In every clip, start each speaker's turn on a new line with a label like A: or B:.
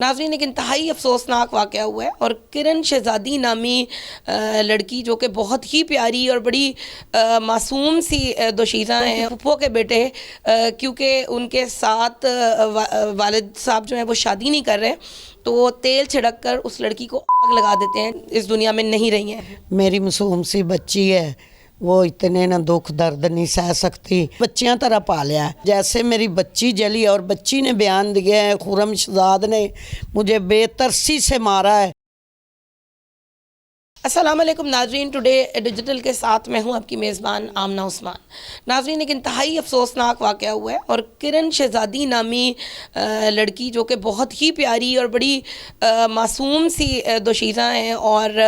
A: नाज़रीन, एक इंतहाई अफसोसनाक वाक़या हुआ है और किरण शहज़ादी नामी लड़की जो कि बहुत ही प्यारी और बड़ी मासूम सी दोशीज़ा हैं, फूफो के बेटे, क्योंकि उनके साथ वालिद साहब जो हैं वो शादी नहीं कर रहे, तो तेल छिड़क कर उस लड़की को आग लगा देते हैं। इस दुनिया में नहीं रही हैं।
B: मेरी मासूम सी बच्ची है, वो इतने ना दुख दर्द नहीं सह सकती। बच्चियां तरह पालिया है, जैसे मेरी बच्ची जली। और बच्ची ने बयान दिया है, खुरम शहजाद ने मुझे बेतरसी से मारा है।
A: अस्सलाम वालेकुम नाज़रीन, टुडे डिजिटल के साथ मैं हूं आपकी मेज़बान आमना उस्मान। नाज़रीन, एक इंतहाई अफसोसनाक वाक़या हुआ है और किरण शहज़ादी नामी लड़की जो कि बहुत ही प्यारी और बड़ी मासूम सी दोशीज़ा हैं और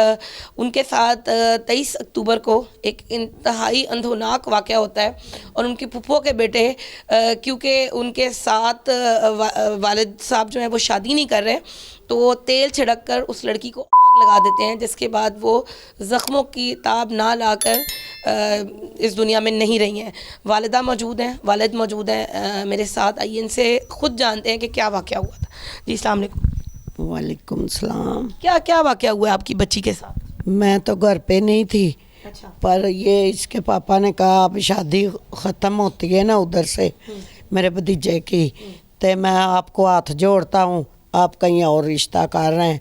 A: उनके साथ 23 अक्टूबर को एक इंतहाई अंधोनाक वाक़या होता है और उनके फूफो के बेटे, क्योंकि उनके साथ वालिद साहब जो हैं वो शादी नहीं कर रहे, तो तेल छिड़क कर उस लड़की को आग लगा देते हैं, जिसके बाद वो ज़ख्मों की ताब ना लाकर इस दुनिया में नहीं रही हैं। वालिदा मौजूद हैं, वालिद मौजूद हैं मेरे साथ। आइए इनसे ख़ुद जानते हैं कि क्या वाक़या हुआ था। जी अस्सलाम वालेकुम।
B: वालेकुम सलाम।
A: क्या क्या वाक़या हुआ है आपकी बच्ची के साथ?
B: मैं तो घर पे नहीं थी।
A: अच्छा।
B: पर ये इसके पापा ने कहा अब शादी ख़त्म होती है ना उधर से मेरे भतीजे की, तो मैं आपको हाथ जोड़ता हूँ, आप कहीं और रिश्ता कर रहे हैं।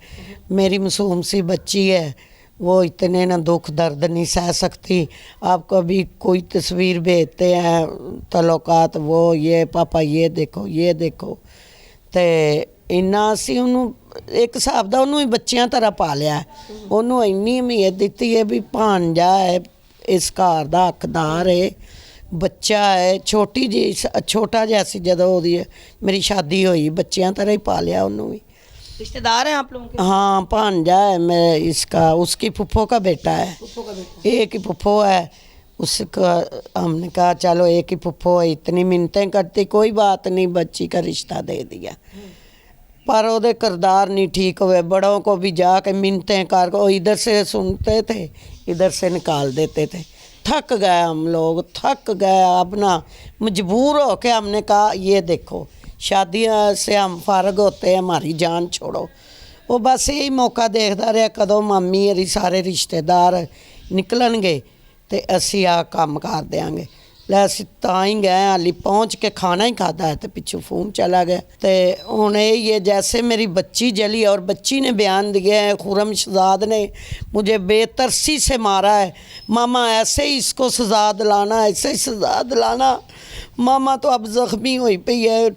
B: मेरी मासूम सी बच्ची है, वो इतने ना दुख दर्द नहीं सह सकती। आप कभी कोई तस्वीर भेजते हैं तल्लुकात, वो ये पापा ये देखो तो इन्ना असी उन्होंने एक हिसाब का उन्होंने बच्चियां तरह पालिया है। उन्होंने इन्नी उम्मीद दी है भी भांजा है, इस घर का हकदार है, बच्चा है, छोटी जी छोटा जैसी जदों मेरी शादी हुई, बच्चियां तरह ही पालिया उन्होंने भी।
A: रिश्तेदार हैं आप लोगों के?
B: हाँ, भांजा है मैं इसका, उसकी फुफ्फो का बेटा है।
A: फूफो का बेटा?
B: एक ही फुफ्फो है उसका। हमने कहा चलो एक ही फुफ्फो है, इतनी मिन्नतें करती, कोई बात नहीं, बच्ची का रिश्ता दे दिया। पर वो किरदार नहीं ठीक हुए, बड़ों को भी जाके मिन्नतें कर, वो इधर से सुनते थे इधर से निकाल देते थे। थक गए हम लोग, थक गए। अब ना मजबूर हो के हमने कहा ये देखो, शादियाँ से हम फारग होते हैं, हमारी जान छोड़ो। वो बस यही मौका देखता रहा कदों मामी अरी सारे रिश्तेदार निकलणगे तो असी आ काम कर देंगे। लै असी तां ही गए, हाली पहुँच के खाना ही खाता है तो पिछू फोन चला गया। तो हूँ ये जैसे मेरी बच्ची जली, और बच्ची ने बयान दिया है, खुरम शहजाद ने मुझे बेतरसी से मारा है। मामा ऐसे ही इसको सज़ा दिलाना, ऐसे ही सज़ा दिलाना। मामा तो अब ज़ख्मी हुई पई है,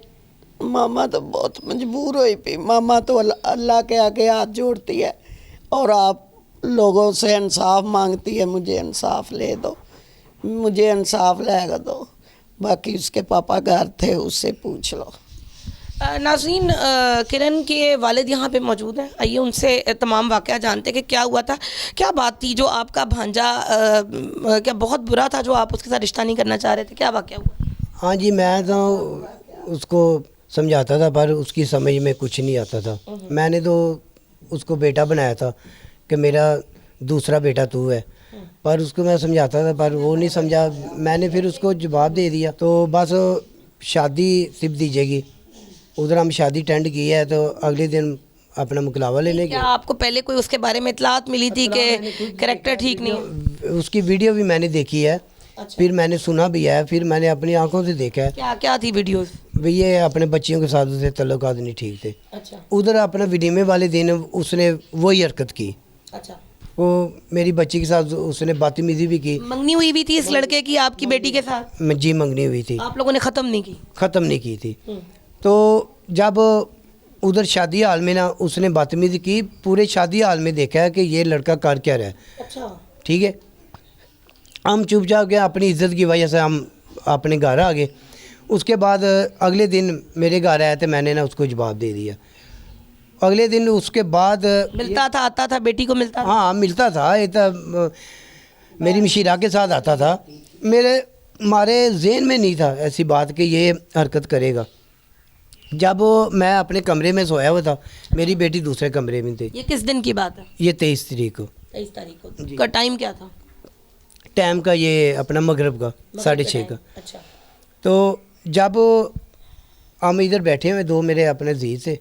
B: मामा तो बहुत मजबूर हुई पी। मामा तो अल्लाह के आगे हाथ जोड़ती है और आप लोगों से इंसाफ मांगती है, मुझे इंसाफ ले दो, मुझे इंसाफ लेगा दो। बाकी उसके पापा घर थे, उससे पूछ लो।
A: नाज़रीन, किरण के वालिद यहाँ पे मौजूद हैं। आइए उनसे तमाम वाक़या जानते हैं कि क्या हुआ था, क्या बात थी जो आपका भांजा क्या बहुत बुरा था जो आप उसके साथ रिश्ता नहीं करना चाह रहे थे, क्या वाक़या हुआ?
C: हाँ जी, मैं तो उसको समझाता था पर उसकी समझ में कुछ नहीं आता था। मैंने तो उसको बेटा बनाया था कि मेरा दूसरा बेटा तू है, पर उसको मैं समझाता था पर वो नहीं समझा। मैंने फिर उसको जवाब दे दिया, तो बस शादी सिर्फ दीजिएगी। उधर हम शादी अटेंड की है, तो अगले दिन अपना मुकलावा लेने
A: क्या आपको पहले कोई उसके बारे में इतलात मिली थी कि कैरेक्टर ठीक नहीं है?
C: उसकी वीडियो भी मैंने देखी है।
A: अच्छा।
C: फिर मैंने सुना भी है, फिर मैंने अपनी आंखों से देखा है।
A: क्या क्या थी वीडियोस?
C: भी ये अपने बच्चियों के साथ उसके तल्लुकात नहीं ठीक थे।
A: अच्छा।
C: उधर अपना विलीमे वाले दिन उसने वही हरकत की।
A: अच्छा।
C: वो मेरी बच्ची के साथ उसने बदतमीजी भी की।
A: मंगनी हुई भी थी इस लड़के की आपकी बेटी के साथ?
C: जी, मंगनी हुई थी,
A: आप लोगों ने ख़त्म नहीं की?
C: ख़त्म नहीं की थी। तो जब उधर शादी हाल में ना उसने बदतमीजी की, पूरे शादी हाल में देखा है कि ये लड़का कर क्या रहा है।
A: अच्छा।
C: ठीक है, हम चुपचाप गए, अपनी इज्जत की वजह से हम अपने घर आ गए। उसके बाद अगले दिन मेरे घर आया तो मैंने ना उसको जवाब दे दिया। अगले दिन उसके बाद
A: मिलता था, आता था, बेटी को मिलता था?
C: हाँ, मिलता था। ये तो मेरी मशीरा के साथ आता था। हमारे ज़हन में नहीं था ऐसी बात कि ये हरकत करेगा। जब मैं अपने कमरे में सोया हुआ था, मेरी बेटी दूसरे कमरे में थी।
A: ये किस दिन की बात है?
C: ये 23 तारीख को।
A: 23 तारीख को का टाइम क्या था?
C: टाइम का ये अपना मगरब का 6:30 का।
A: अच्छा।
C: तो जब हम इधर बैठे हुए, दो मेरे अपने अजीज थे,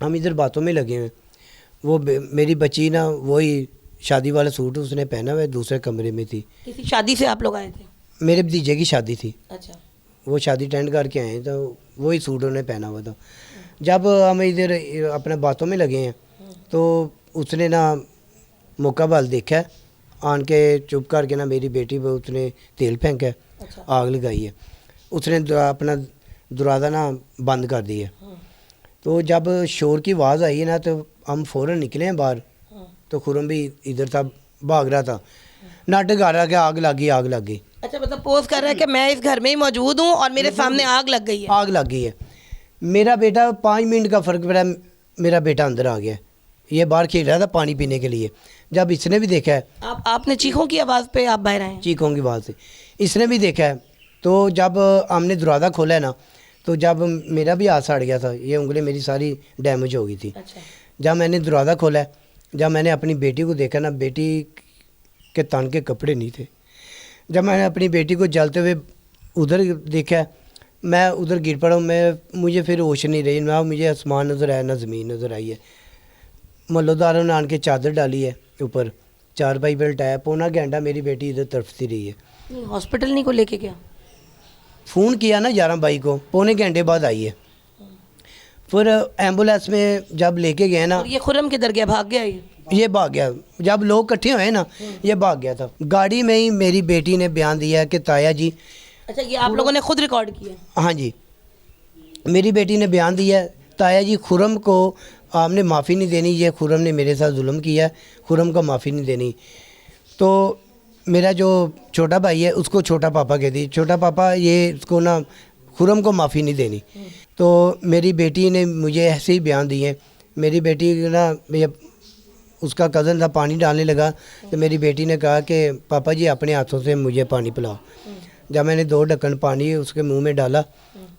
C: हम इधर बातों में लगे हैं। वो मेरी बच्ची ना वही शादी वाला सूट उसने पहना हुआ है, दूसरे कमरे में थी।
A: किसी शादी से आप लोग आए थे?
C: मेरे भतीजे की शादी थी,
A: अच्छा।
C: वो शादी अटेंड करके आए तो वही सूट उन्होंने पहना हुआ था। जब हम इधर अपने बातों में लगे हैं तो उसने ना मौका बल देखा, आन के चुप करके ना मेरी बेटी पर उसने तेल फेंका,
A: अच्छा।
C: आग लगाई है। उसने अपना दरवाज़ा ना बंद कर दिया। तो जब शोर की आवाज़ आई है ना तो हम फ़ौरन निकले हैं बाहर, तो खुरम भी इधर था, भाग रहा था, नाटक गा रहा कि आग लग गई, आग लग गई।
A: अच्छा, मतलब पोज कर रहा है कि मैं इस घर में ही मौजूद हूँ और मेरे सामने आग लग गई है।
C: आग लग गई है। मेरा बेटा 5 मिनट का फ़र्क पड़ा, मेरा बेटा अंदर आ गया। ये बाहर खेल रहा था पानी पीने के लिए। जब इसने भी देखा है,
A: आपने चीखों की आवाज़ पे आप बाहर आए हैं?
C: चीखों की आवाज़ से इसने भी देखा है। तो जब हमने दरवाज़ा खोला है ना, तो जब मेरा भी हाथ सड़ गया था, ये उंगली मेरी सारी डैमेज हो गई थी।
A: अच्छा।
C: जब मैंने दरवाज़ा खोला, जब मैंने अपनी बेटी को देखा ना, बेटी के तन के कपड़े नहीं थे। जब मैंने अपनी बेटी को जलते हुए उधर देखा, मैं उधर गिर पड़ा। मुझे फिर होश नहीं रही, ना मुझे आसमान नज़र आया ना ज़मीन नज़र आई है। मल्लोदारों ने आन के चादर डाली है ऊपर, 4 बाई बेल्ट आया। पौना घंटा मेरी बेटी इधर तड़पती रही है।
A: हॉस्पिटल नहीं को लेके गया?
C: फ़ोन किया ना 11 बाई को, पौने घंटे बाद आई है। फिर एम्बुलेंस में जब लेके गए ना,
A: और ये खुरम किधर गया? भाग गया ये?
C: भाग गया। जब लोग इकट्ठे हुए ना, ये भाग गया था। गाड़ी में ही मेरी बेटी ने बयान दिया कि ताया जी।
A: अच्छा, ये आप लोगों ने खुद रिकॉर्ड किया?
C: हाँ जी, मेरी बेटी ने बयान दिया, ताया जी खुरम को आपने माफ़ी नहीं देनी, ये खुरम ने मेरे साथ जुल्म किया, खुरम को माफ़ी नहीं देनी। तो मेरा जो छोटा भाई है उसको छोटा पापा कहती, छोटा पापा ये उसको ना खुरम को माफ़ी नहीं देनी। तो मेरी बेटी ने मुझे ऐसे ही बयान दिए। मेरी बेटी ना, उसका कज़न था, पानी डालने लगा तो मेरी बेटी ने कहा कि पापा जी अपने हाथों से मुझे पानी पिलाओ। जब मैंने 2 ढक्कन पानी उसके मुंह में डाला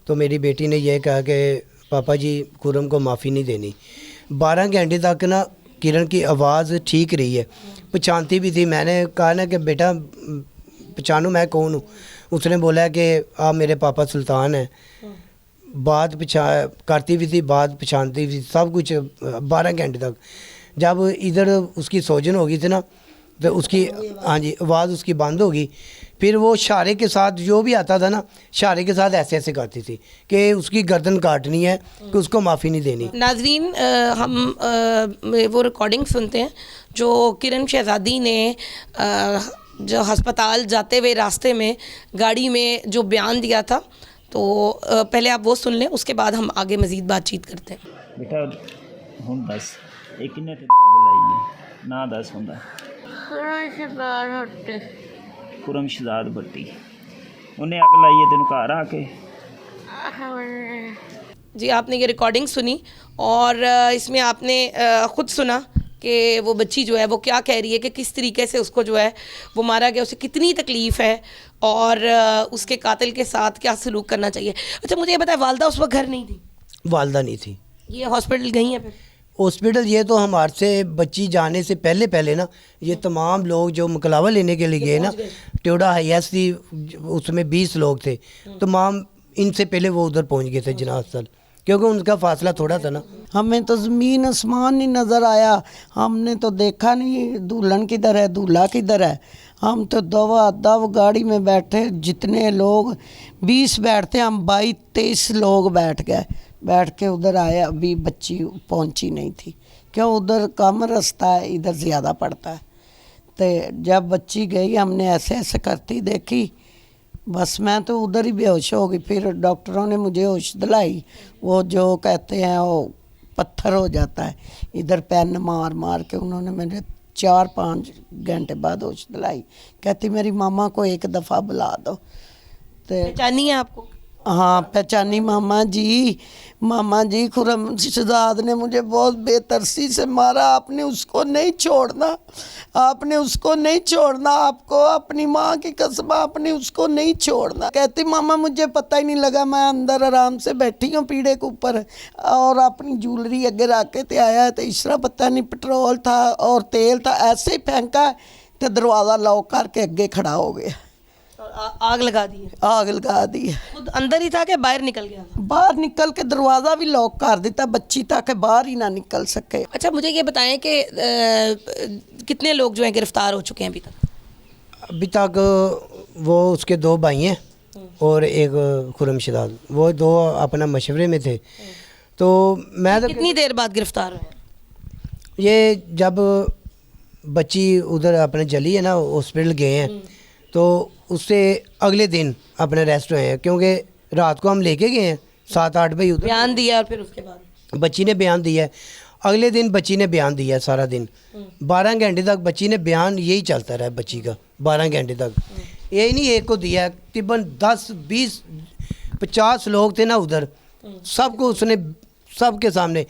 C: तो मेरी बेटी ने यह कहा कि पापा जी खुरम को माफ़ी नहीं देनी। 12 घंटे तक ना किरण की आवाज़ ठीक रही है, पहचानती भी थी। मैंने कहा ना कि बेटा पहचानो मैं कौन हूँ। उसने बोला कि आप मेरे पापा सुल्तान हैं। बात करती भी थी, बात पहचानती भी थी, सब कुछ 12 घंटे तक। जब इधर उसकी सोजन हो गई थी ना, तो उसकी हाँ जी आवाज़ उसकी बंद हो गई। फिर वो इशारे के साथ जो भी आता था ना, इशारे के साथ ऐसे ऐसे करती थी कि उसकी गर्दन काटनी है, कि उसको माफ़ी नहीं देनी।
A: नाजरीन, हम वो रिकॉर्डिंग सुनते हैं जो किरण शहजादी ने जो अस्पताल जाते हुए रास्ते में गाड़ी में जो बयान दिया था। तो पहले आप वो सुन लें, उसके बाद हम आगे मज़ीद बातचीत करते हैं।
D: बेटा ਹੁਣ ਦੱਸ ਇਹ ਕਿੰਨੇ ਤੇ ਅੱਗ ਲਾਈ ਹੈ ਨਾ ਦੱਸ ਹੁੰਦਾ ਖੁਰਮ ਸ਼ਹਜ਼ਾਦ ਭੱਟੀ ਉਹਨੇ ਅੱਗ ਲਾਈ ਹੈ ਤੈਨੂੰ ਘਰ ਆ ਕੇ
A: जी, आपने ये रिकॉर्डिंग सुनी और इसमें आपने ख़ुद सुना कि वो बच्ची जो है वो क्या कह रही है कि किस तरीके से उसको जो है वो मारा गया, उसे कितनी तकलीफ़ है और उसके कातिल के साथ क्या सलूक करना चाहिए। अच्छा, मुझे ये बताया, वालदा उस वक्त घर नहीं थी?
C: वालदा नहीं थी।
A: ये हॉस्पिटल गई हैं? फिर
C: हॉस्पिटल ये तो हमारे से बच्ची जाने से पहले ना ये तमाम लोग जो मुकलावा लेने के लिए गए ना, ट्योडा हाईएस थी, उसमें 20 लोग थे, तमाम इनसे पहले वो उधर पहुंच गए थे जनाज़ स्थल, क्योंकि उनका फासला थोड़ा था ना।
B: हमें तो ज़मीन आसमान नहीं नज़र आया, हमने तो देखा नहीं दुल्हन किधर है दूल्हा किधर है। हम तो दवा दव गाड़ी में बैठे, जितने लोग 20 बैठते हम 22-23 लोग बैठ गए। बैठ के उधर आए, अभी बच्ची पहुंची नहीं थी, क्यों उधर कम रास्ता है, इधर ज़्यादा पड़ता है। तो जब बच्ची गई हमने ऐसे ऐसे करती देखी, बस मैं तो उधर ही बेहोश हो गई। फिर डॉक्टरों ने मुझे होश दिलाई, वो जो कहते हैं वो पत्थर हो जाता है, इधर पेन मार मार के उन्होंने मेरे 4-5 घंटे बाद होश दिलाई। कहती मेरी मामा को एक दफ़ा बुला दो। तो
A: पहचानी है आपको?
B: हाँ पहचानी, मामा जी खुरम शहजाद ने मुझे बहुत बेतरसी से मारा, आपने उसको नहीं छोड़ना, आपने उसको नहीं छोड़ना, आपको अपनी माँ की कसम, आपने उसको नहीं छोड़ना। कहती मामा मुझे पता ही नहीं लगा, मैं अंदर आराम से बैठी हूँ पीढ़े के ऊपर और अपनी ज्वेलरी अगे रख के आया है, तो इसरा पता नहीं पेट्रोल था और तेल था, ऐसे ही फेंका तो दरवाज़ा लॉक करके अगे खड़ा हो गया।
A: और आग लगा दी है।
B: आग लगा दी है।
A: खुद अंदर ही था कि बाहर निकल गया था?
B: बाहर निकल के दरवाज़ा भी लॉक कर दिता, बच्ची ताकि बाहर ही ना निकल सके।
A: अच्छा मुझे ये बताएं कि कितने लोग जो हैं गिरफ्तार हो चुके हैं अभी तक?
C: अभी तक वो उसके 2 भाई हैं और एक खुरम शदाद, वो 2 अपना मशवरे में थे। तो मैं तो
A: कितनी देर बाद गिरफ्तार हुए?
C: ये जब बच्ची उधर अपने जली है ना, हॉस्पिटल गए हैं, तो उससे अगले दिन अपने अरेस्ट हुए हैं, क्योंकि रात को हम लेके गए हैं 7-8 बजे उधर
A: बयान दिया और फिर उसके बाद
C: बच्ची ने बयान दिया है। अगले दिन बच्ची ने बयान दिया है सारा दिन, 12 घंटे तक बच्ची ने बयान यही चलता रहा बच्ची का, 12 घंटे तक। यही नहीं एक को दिया है, तकरीबन 10, 20, 50 लोग थे ना उधर, सबको उसने सबके सामने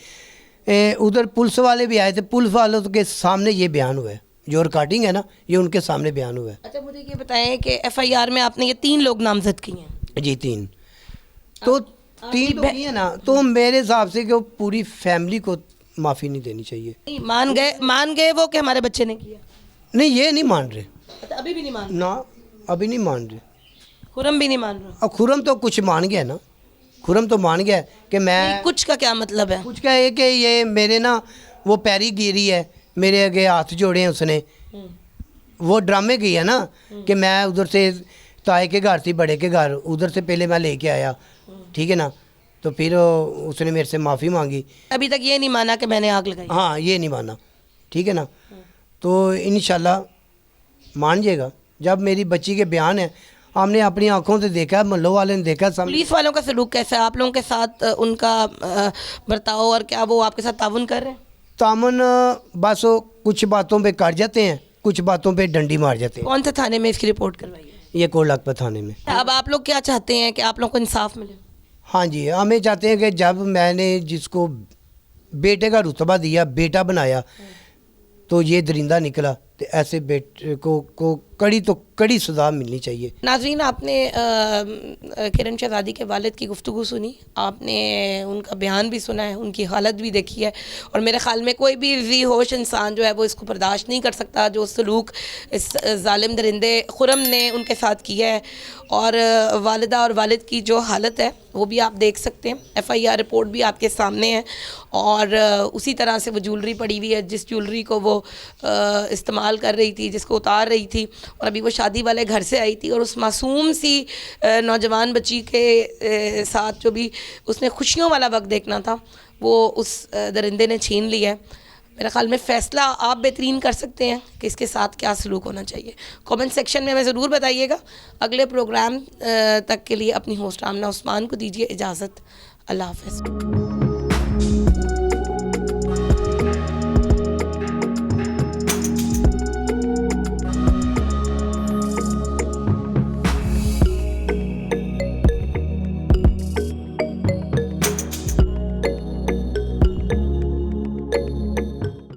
C: उधर पुलिस वाले भी आए थे, पुलिस वालों के सामने ये बयान हुआ है, जो रिकॉर्डिंग है ना ये उनके सामने बयान हुआ है।
A: अच्छा मुझे ये बताएं कि एफआईआर में आपने ये 3 लोग नामजद किए हैं।
C: जी 3 तो 3 लोग ही है ना, तो मेरे हिसाब से कि वो पूरी फैमिली को माफ़ी नहीं देनी चाहिए।
A: नहीं, मान गए वो कि हमारे बच्चे ने किया?
C: नहीं ये नहीं मान रहे
A: अच्छा अभी भी नहीं मान रहे?
C: ना, अभी नहीं मान रहे।
A: खुरम भी नहीं मान रहा?
C: अब खुरम तो कुछ मान गया ना, खुरम तो मान गया कि मैं
A: कुछ का क्या मतलब है?
C: कुछ कहे कि ये मेरे ना वो पैरी गिरी है, मेरे आगे हाथ जोड़े हैं उसने, वो ड्रामे की है ना कि मैं उधर से ताए के घर थी, बड़े के घर, उधर से पहले मैं लेके आया, ठीक है ना, तो फिर उसने मेरे से माफ़ी मांगी।
A: अभी तक ये नहीं माना कि मैंने आग लगाई?
C: हाँ ये नहीं माना, ठीक है ना, तो इंशाल्लाह मान जाएगा। जब मेरी बच्ची के बयान है, हमने अपनी आंखों से देखा, मोहल्लों वाले ने देखा, सब
A: पुलिस वालों का सलूक कैसा है आप लोगों के साथ, उनका बर्ताव, और क्या वो आपके साथ ताउन कर रहे हैं?
C: तामन बस वो कुछ बातों पे काट जाते हैं, कुछ बातों पे डंडी मार जाते हैं।
A: कौन से थाने में इसकी रिपोर्ट करवाई है?
C: ये कोटलाखपत थाने में।
A: अब आप लोग क्या चाहते हैं कि आप लोग को इंसाफ मिले?
C: हाँ जी, हमें चाहते हैं कि जब मैंने जिसको बेटे का रुतबा दिया, बेटा बनाया, तो ये दरिंदा निकला, तो ऐसे बेटे को कड़ी सज़ा मिलनी चाहिए।
A: नाज़रीन, आपने किरण शहज़ादी के वालिद की गुफ्तगू सुनी, आपने उनका बयान भी सुना है, उनकी हालत भी देखी है, और मेरे ख़्याल में कोई भी ज़ी होश इंसान जो है वो इसको बर्दाश्त नहीं कर सकता, जो सलूक इस जालिम दरिंदे खुरम ने उनके साथ किया है। और वालिदा और वालिद की जो हालत है वो भी आप देख सकते हैं, एफआईआर रिपोर्ट भी आपके सामने है, और उसी तरह से वो ज्वेलरी पड़ी हुई है, जिस ज्वेलरी को वो इस्तेमाल कर रही थी, जिसको उतार रही थी, और अभी वो शादी वाले घर से आई थी, और उस मासूम सी नौजवान बच्ची के साथ जो भी उसने खुशियों वाला वक्त देखना था, वो उस दरिंदे ने छीन लिया है। मेरा ख्याल में फ़ैसला आप बेहतरीन कर सकते हैं कि इसके साथ क्या सलूक होना चाहिए। कमेंट सेक्शन में हमें ज़रूर बताइएगा। अगले प्रोग्राम तक के लिए अपनी होस्ट आमना उस्मान को दीजिए इजाज़त। अल्लाह हाफ़िज़।